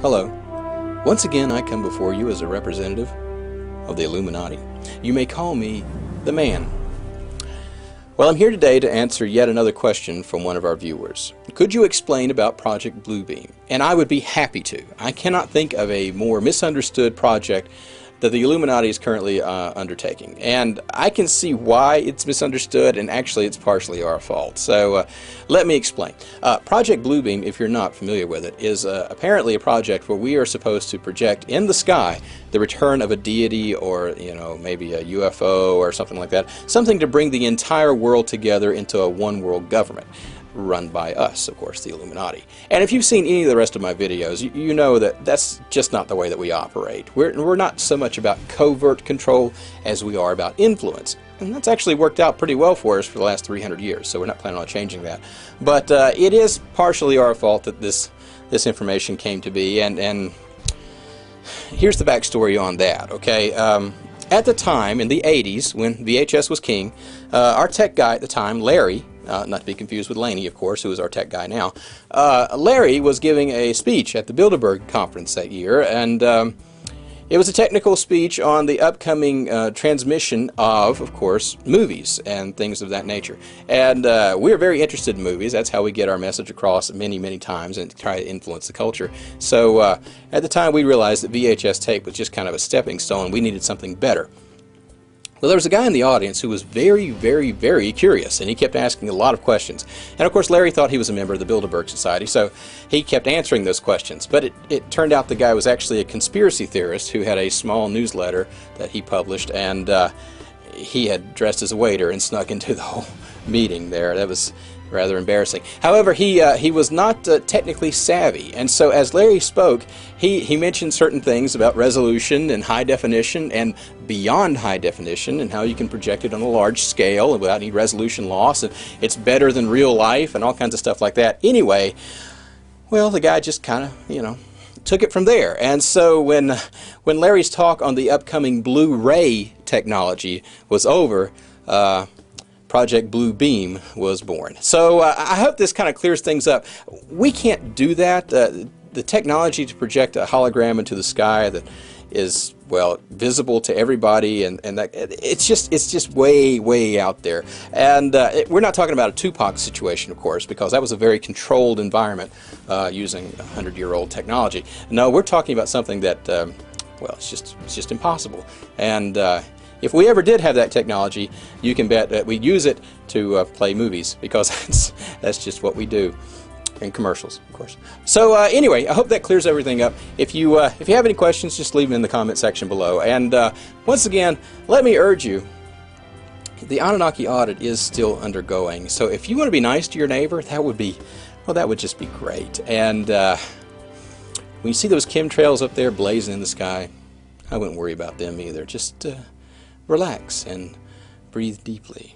Hello. Once again, I come before you as a representative of the Illuminati. You may call me the Man. Well, I'm here today to answer yet another question from one of our viewers. Could you explain about Project Bluebeam? And I would be happy to. I cannot think of a more misunderstood project that the Illuminati is currently undertaking. And I can see why it's misunderstood, and actually it's partially our fault. So let me explain. Project Bluebeam, if you're not familiar with it, is apparently a project where we are supposed to project in the sky the return of a deity, or maybe a UFO or something like that. Something to bring the entire world together into a one world government, run by us, of course, the Illuminati. And if you've seen any of the rest of my videos, you know that that's just not the way that we operate. We're not so much about covert control as we are about influence. And that's actually worked out pretty well for us for the last 300 years, so we're not planning on changing that. But it is partially our fault that this information came to be, and here's the backstory on that, okay? At the time, in the 80s, when VHS was king, our tech guy at the time, Larry, not to be confused with Laney, of course, who is our tech guy now. Larry was giving a speech at the Bilderberg conference that year, and it was a technical speech on the upcoming transmission of course, movies and things of that nature. And we're very interested in movies. That's how we get our message across many, many times and try to influence the culture. So at the time, we realized that VHS tape was just kind of a stepping stone. We needed something better. Well, there was a guy in the audience who was very, very, very curious, and he kept asking a lot of questions. And of course, Larry thought he was a member of the Bilderberg Society, so he kept answering those questions. But it turned out the guy was actually a conspiracy theorist who had a small newsletter that he published, and he had dressed as a waiter and snuck into the whole meeting there. That was rather embarrassing. However, he was not technically savvy, and so as Larry spoke, he mentioned certain things about resolution and high definition and beyond high definition, and how you can project it on a large scale and without any resolution loss, and it's better than real life and all kinds of stuff like that. Anyway, well, the guy just kind of, took it from there. And so when Larry's talk on the upcoming Blu-ray technology was over, Project Bluebeam was born. So I hope this kind of clears things up. We can't do that. The technology to project a hologram into the sky that is, well, visible to everybody, and that it's just way out there. And we're not talking about a Tupac situation, of course, because that was a very controlled environment using 100-year-old technology. No, we're talking about something that, well, it's just impossible. And if we ever did have that technology, you can bet that we'd use it to play movies, because that's just what we do. And commercials, of course. So anyway, I hope that clears everything up. If you have any questions, just leave them in the comment section below. And once again, let me urge you, the Anunnaki audit is still undergoing. So if you want to be nice to your neighbor, that would just be great. And when you see those chemtrails up there blazing in the sky, I wouldn't worry about them either. Just relax and breathe deeply.